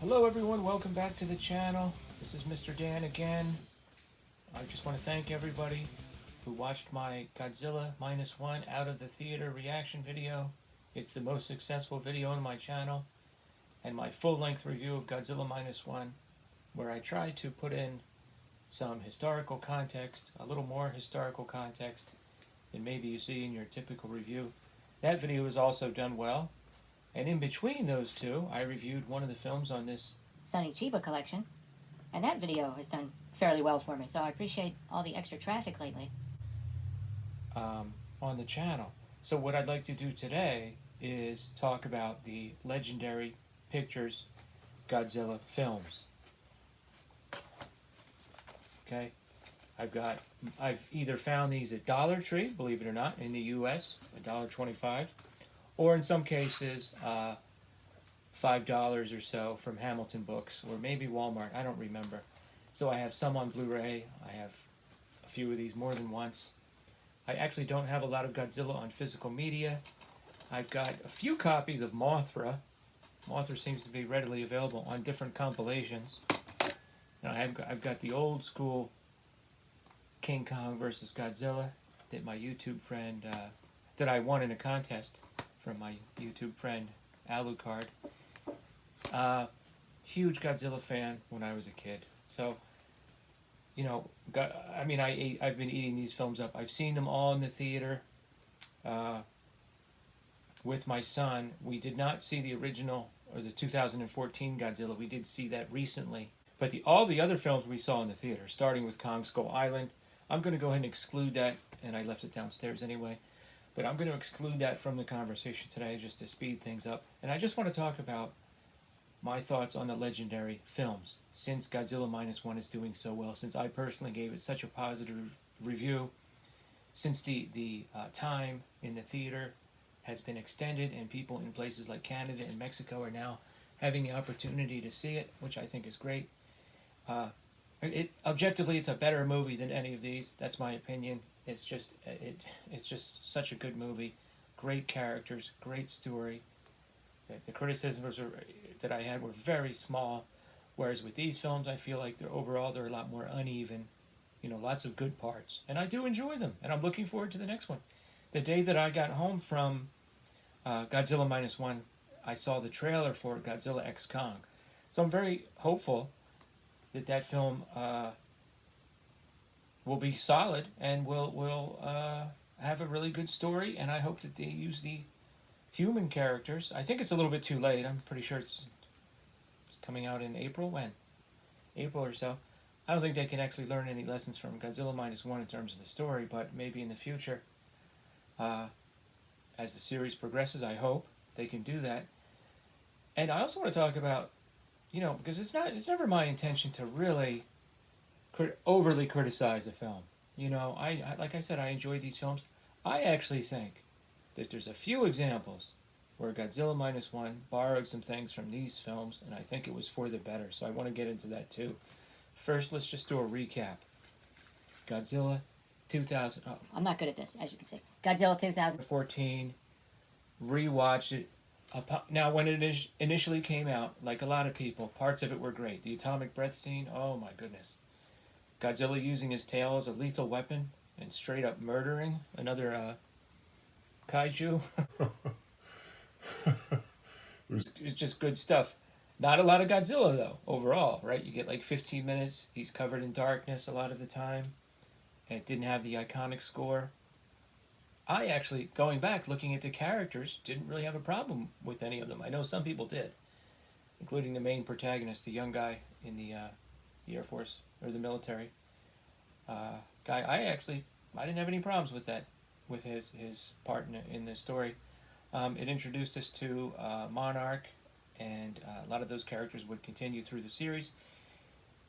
Hello everyone, welcome back to the channel. This is Mr. Dan again. I just want to thank everybody who watched my Godzilla Minus One out of the theater reaction video. It's the most successful video on my channel, and my full-length review of Godzilla Minus One, where I try to put in some historical context, a little more historical context than maybe you see in your typical review. That video was also done well. And in between those two, I reviewed one of the films on this Sunny Chiba collection, and that video has done fairly well for me, so I appreciate all the extra traffic lately. On the channel. So what I'd like to do today is talk about the Legendary Pictures Godzilla films. Okay, I've either found these at Dollar Tree, believe it or not, in the U.S., $1.25, or in some cases, $5 or so from Hamilton Books, or maybe Walmart, I don't remember. So I have some on Blu-ray, I have a few of these more than once. I actually don't have a lot of Godzilla on physical media. I've got a few copies of Mothra. Mothra seems to be readily available on different compilations. Now I've got the old school King Kong versus Godzilla that my YouTube friend, that I won in a contest from my YouTube friend Alucard. Huge Godzilla fan when I was a kid. So, you know, I've been eating these films up. I've seen them all in the theater with my son. We did not see the original, or the 2014 Godzilla. We did see that recently. But all the other films we saw in the theater, starting with Kong Skull Island, I'm going to go ahead and exclude that, and I left it downstairs anyway. But I'm going to exclude that from the conversation today just to speed things up. And I just want to talk about my thoughts on the Legendary films, since Godzilla Minus One is doing so well, since I personally gave it such a positive review, since the time in the theater has been extended and people in places like Canada and Mexico are now having the opportunity to see it, which I think is great. Objectively, it's a better movie than any of these. That's my opinion. It's just such a good movie, great characters, great story. The criticisms that I had were very small, whereas with these films, I feel like they're a lot more uneven. You know, lots of good parts, and I do enjoy them, and I'm looking forward to the next one. The day that I got home from Godzilla Minus One, I saw the trailer for Godzilla X Kong, so I'm very hopeful that film will be solid and will have a really good story, and I hope that they use the human characters. I think it's a little bit too late. I'm pretty sure it's coming out in April. When? April or so. I don't think they can actually learn any lessons from Godzilla Minus One in terms of the story, but maybe in the future, as the series progresses, I hope they can do that. And I also want to talk about, you know, because it's never my intention to really overly criticize a film. You know, like I said, I enjoy these films. I actually think that there's a few examples where Godzilla Minus One borrowed some things from these films, and I think it was for the better. So I want to get into that too. First, let's just do a recap. Godzilla 2000. Oh, I'm not good at this, as you can see. Godzilla 2014. Rewatched it. Now, when it initially came out, like a lot of people, parts of it were great. The atomic breath scene, oh my goodness. Godzilla using his tail as a lethal weapon and straight up murdering another kaiju. It's just good stuff. Not a lot of Godzilla, though, overall, right? You get like 15 minutes. He's covered in darkness a lot of the time. And it didn't have the iconic score. I actually, going back, looking at the characters, didn't really have a problem with any of them. I know some people did, including the main protagonist, the young guy in the Air Force, or the military guy. I didn't have any problems with that, with his part in this story. It introduced us to Monarch, and a lot of those characters would continue through the series.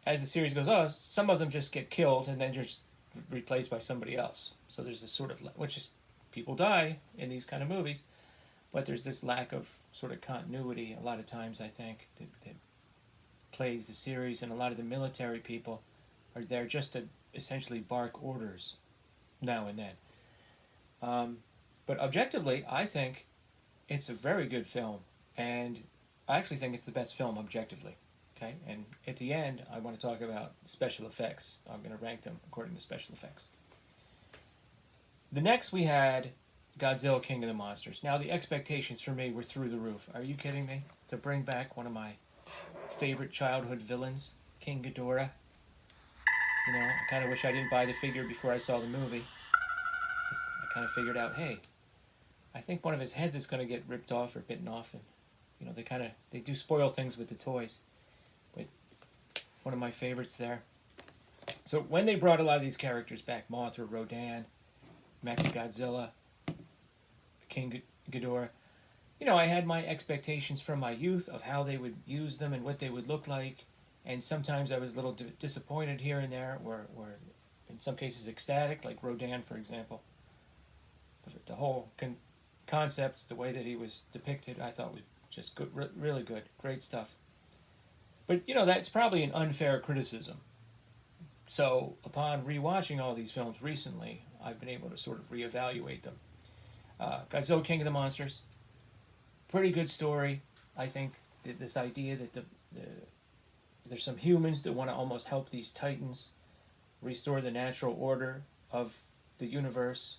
As the series goes on, some of them just get killed and then just replaced by somebody else. So there's this sort of, which is, people die in these kind of movies, but there's this lack of sort of continuity a lot of times, I think, that plagues the series, and a lot of the military people are there just to essentially bark orders now and then. But objectively, I think it's a very good film, and I actually think it's the best film objectively. Okay, and at the end, I want to talk about special effects. I'm going to rank them according to special effects. The next we had Godzilla King of the Monsters. Now the expectations for me were through the roof. Are you kidding me? To bring back one of my favorite childhood villains, King Ghidorah. You know, I kind of wish I didn't buy the figure before I saw the movie. I kind of figured out, hey, I think one of his heads is going to get ripped off or bitten off, and you know they do spoil things with the toys. But one of my favorites there. So when they brought a lot of these characters back, Mothra, Rodan, Mechagodzilla, King Ghidorah, you know, I had my expectations from my youth of how they would use them and what they would look like, and sometimes I was a little disappointed here and there, or in some cases ecstatic, like Rodan, for example. The whole concept, the way that he was depicted, I thought was just good, really good, great stuff. But, you know, that's probably an unfair criticism. So, upon rewatching all these films recently, I've been able to sort of reevaluate them. Godzilla King of the Monsters, pretty good story. I think this idea that there's some humans that want to almost help these titans restore the natural order of the universe,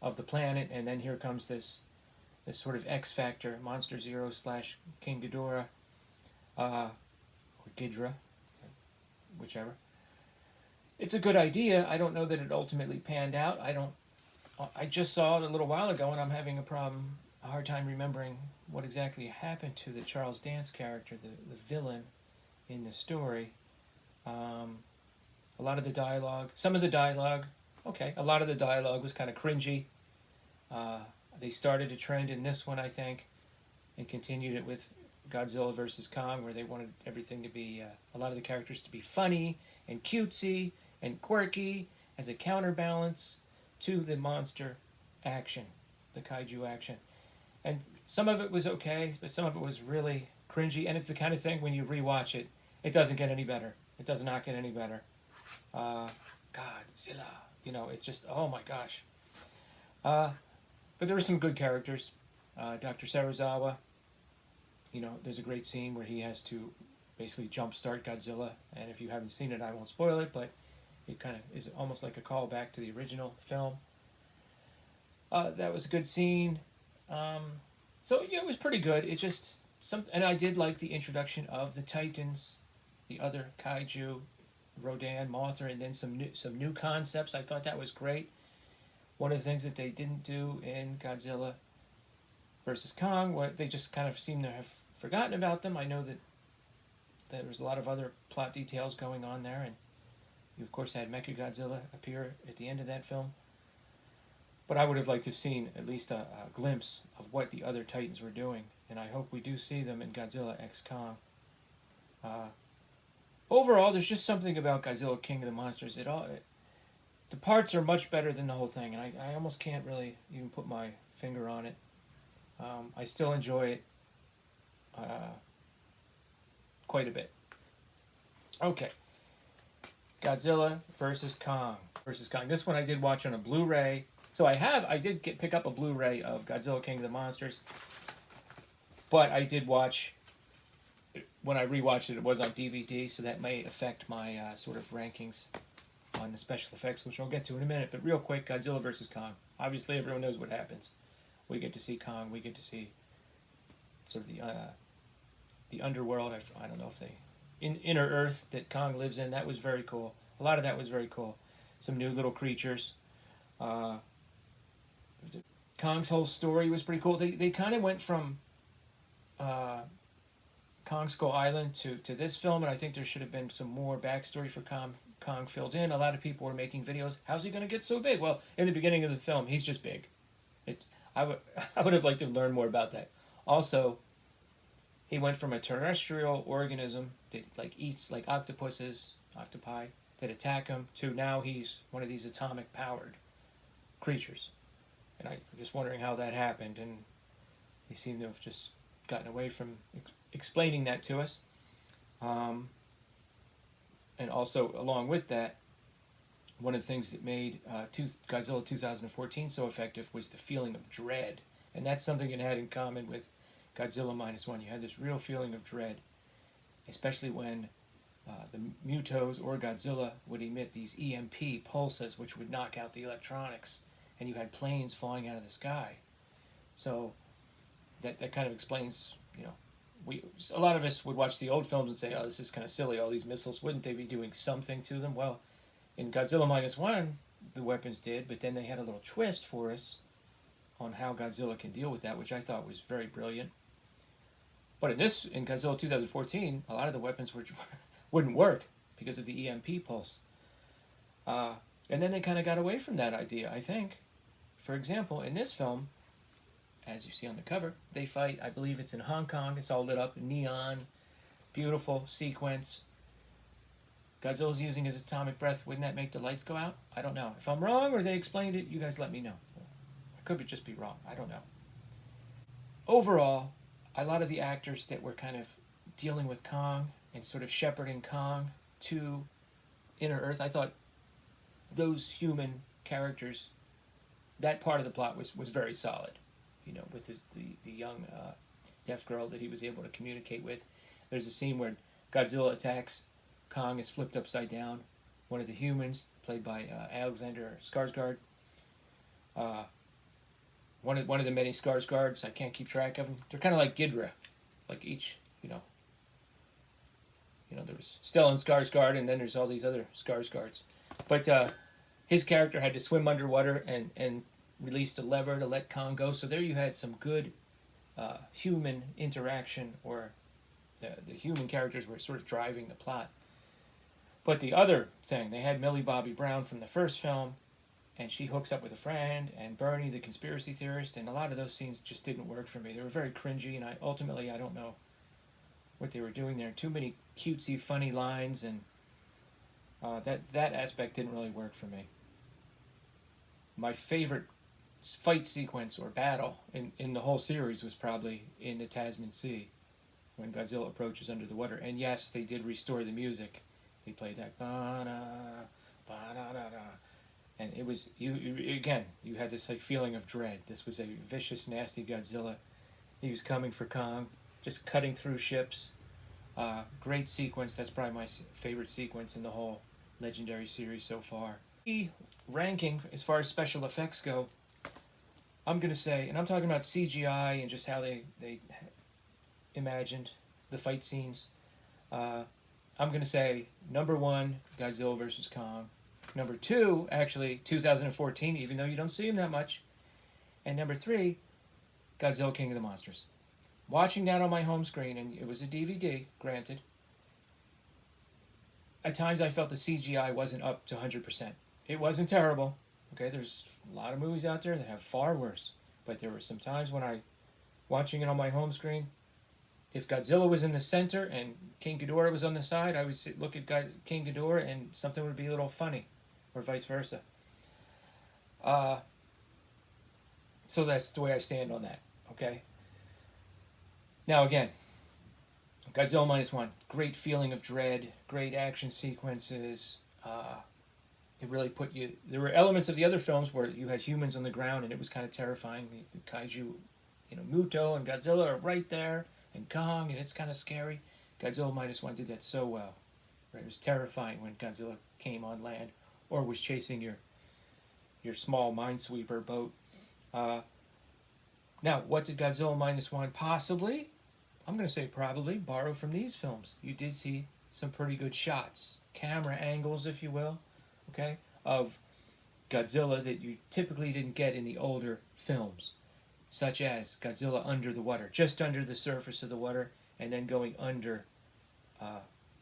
of the planet, and then here comes this sort of X factor, Monster Zero / King Ghidorah, or Ghidra, whichever. It's a good idea. I don't know that it ultimately panned out. I just saw it a little while ago, and I'm having a hard time remembering what exactly happened to the Charles Dance character, the villain in the story. A lot of the dialogue, some of the dialogue, okay, a lot of the dialogue was kind of cringy. They started a trend in this one, I think, and continued it with Godzilla vs Kong, where they wanted everything to be, a lot of the characters to be funny and cutesy and quirky as a counterbalance to the monster action, the kaiju action. And some of it was okay, but some of it was really cringy, and it's the kind of thing when you rewatch it, it doesn't get any better. It does not get any better. Godzilla, you know, it's just, oh my gosh. But there were some good characters. Dr. Serizawa, you know, there's a great scene where he has to basically jumpstart Godzilla, and if you haven't seen it, I won't spoil it, but it kind of is almost like a callback to the original film. That was a good scene. So yeah, it was pretty good. It just and I did like the introduction of the Titans, the other kaiju, Rodan, Mothra, and then some new concepts. I thought that was great. One of the things that they didn't do in Godzilla versus Kong, what they just kind of seem to have forgotten about them. I know that there was a lot of other plot details going on there, and you of course had Mechagodzilla appear at the end of that film. But I would have liked to have seen at least a glimpse of what the other Titans were doing, and I hope we do see them in Godzilla x Kong. Overall, there's just something about Godzilla King of the Monsters. The parts are much better than the whole thing, and I almost can't really even put my finger on it. I still enjoy it quite a bit. Okay. Godzilla versus Kong. This one I did watch on a Blu-ray. So I did pick up a Blu-ray of Godzilla King of the Monsters, but I did watch, when I rewatched it, it was on DVD, so that may affect my sort of rankings on the special effects, which I'll get to in a minute. But real quick, Godzilla versus Kong. Obviously, everyone knows what happens. We get to see Kong. We get to see sort of the underworld. I don't know if inner Earth that Kong lives in. That was very cool. A lot of that was very cool. Some new little creatures. Kong's whole story was pretty cool. They kind of went from Kong Skull Island to this film, and I think there should have been some more backstory for Kong filled in. A lot of people were making videos. How's he going to get so big? Well, in the beginning of the film, he's just big. I would have liked to learn more about that. Also, he went from a terrestrial organism that eats like octopi that attack him, to now he's one of these atomic powered creatures. And I'm just wondering how that happened, and they seem to have just gotten away from explaining that to us. And also, along with that, one of the things that made Godzilla 2014 so effective was the feeling of dread. And that's something it had in common with Godzilla Minus One. You had this real feeling of dread, especially when the Mutos or Godzilla would emit these EMP pulses, which would knock out the electronics, and you had planes flying out of the sky. So that kind of explains, a lot of us would watch the old films and say, oh, this is kind of silly, all these missiles, wouldn't they be doing something to them? Well, in Godzilla Minus One, the weapons did, but then they had a little twist for us on how Godzilla can deal with that, which I thought was very brilliant. But in Godzilla 2014, a lot of the weapons wouldn't work because of the EMP pulse. And then they kind of got away from that idea, I think. For example, in this film, as you see on the cover, they fight, I believe it's in Hong Kong, it's all lit up, neon, beautiful sequence. Godzilla's using his atomic breath, wouldn't that make the lights go out? I don't know. If I'm wrong or they explained it, you guys let me know. I could just be wrong, I don't know. Overall, a lot of the actors that were kind of dealing with Kong and sort of shepherding Kong to Inner Earth, I thought those human characters, that part of the plot was very solid. With the young deaf girl that he was able to communicate with. There's a scene where Godzilla attacks, Kong is flipped upside down. One of the humans, played by Alexander Skarsgård, one of the many Skarsgårds, I can't keep track of them. They're kind of like Ghidorah, like each, there was Stellan Skarsgård, and then there's all these other Skarsgårds. But his character had to swim underwater and released a lever to let Kong go. So there you had some good human interaction, or the human characters were sort of driving the plot. But the other thing, they had Millie Bobby Brown from the first film, and she hooks up with a friend, and Bernie, the conspiracy theorist, and a lot of those scenes just didn't work for me. They were very cringy, and I don't know what they were doing there. Too many cutesy, funny lines, and that aspect didn't really work for me. My favorite fight sequence or battle in the whole series was probably in the Tasman Sea, when Godzilla approaches under the water. And yes, they did restore the music. They played that ba-da, ba-da-da-da. And it was, you had this feeling of dread. This was a vicious, nasty Godzilla. He was coming for Kong, just cutting through ships. Great sequence. That's probably my favorite sequence in the whole Legendary series so far. The ranking, as far as special effects go, I'm going to say, and I'm talking about CGI and just how they imagined the fight scenes. I'm going to say number 1, Godzilla vs. Kong. Number 2, actually, 2014, even though you don't see him that much. And number 3, Godzilla King of the Monsters. Watching that on my home screen, and it was a DVD, granted, at times I felt the CGI wasn't up to 100%. It wasn't terrible. Okay, there's a lot of movies out there that have far worse. But there were some times when watching it on my home screen, if Godzilla was in the center and King Ghidorah was on the side, I would look at King Ghidorah and something would be a little funny, or vice versa. So that's the way I stand on that, okay? Now again, Godzilla Minus One, great feeling of dread, great action sequences. It really put you... There were elements of the other films where you had humans on the ground and it was kind of terrifying. The kaiju, Muto and Godzilla are right there, and Kong, and it's kind of scary. Godzilla Minus One did that so well. Right? It was terrifying when Godzilla came on land or was chasing your small minesweeper boat. Now, what did Godzilla Minus One possibly, I'm going to say probably, borrow from these films? You did see some pretty good shots, camera angles, if you will, okay, of Godzilla that you typically didn't get in the older films, such as Godzilla under the water, just under the surface of the water, and then going under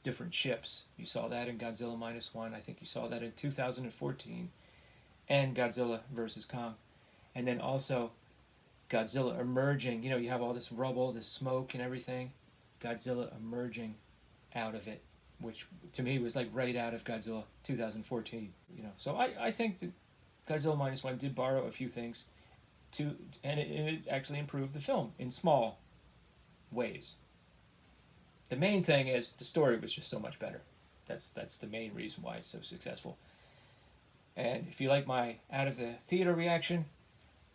different ships. You saw that in Godzilla Minus One. I think you saw that in 2014, and Godzilla vs. Kong. And then also Godzilla emerging. You have all this rubble, this smoke and everything. Godzilla emerging out of it, which to me was like right out of Godzilla 2014. So I think that Godzilla Minus One did borrow a few things and it actually improved the film in small ways. The main thing is the story was just so much better. That's the main reason why it's so successful. And if you like my out of the theater reaction,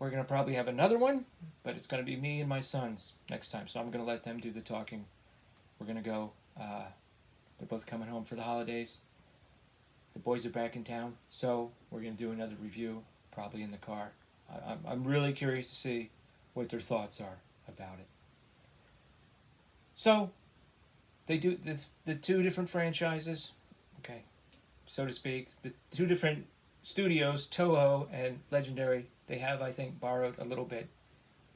we're going to probably have another one, but it's going to be me and my sons next time. So I'm going to let them do the talking. We're going to go. They're both coming home for the holidays. The boys are back in town, so we're going to do another review, probably in the car. I'm really curious to see what their thoughts are about it. So, they do the two different franchises, okay, so to speak. The two different studios, Toho and Legendary, they have, I think, borrowed a little bit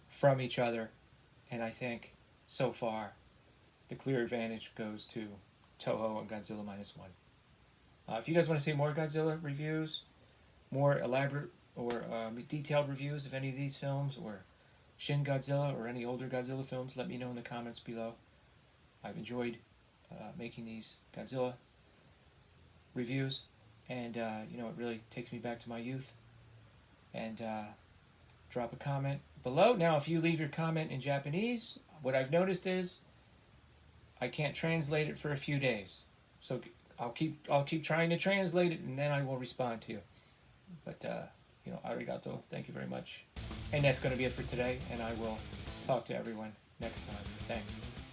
from each other. And I think, so far, the clear advantage goes to Toho and Godzilla Minus One. If you guys want to see more Godzilla reviews, more elaborate or detailed reviews of any of these films, or Shin Godzilla or any older Godzilla films, let me know in the comments below. I've enjoyed making these Godzilla reviews, and it really takes me back to my youth. And drop a comment below. Now, if you leave your comment in Japanese, what I've noticed is I can't translate it for a few days. So I'll keep trying to translate it, and then I will respond to you. But arigato, thank you very much. And that's going to be it for today, and I will talk to everyone next time. Thanks.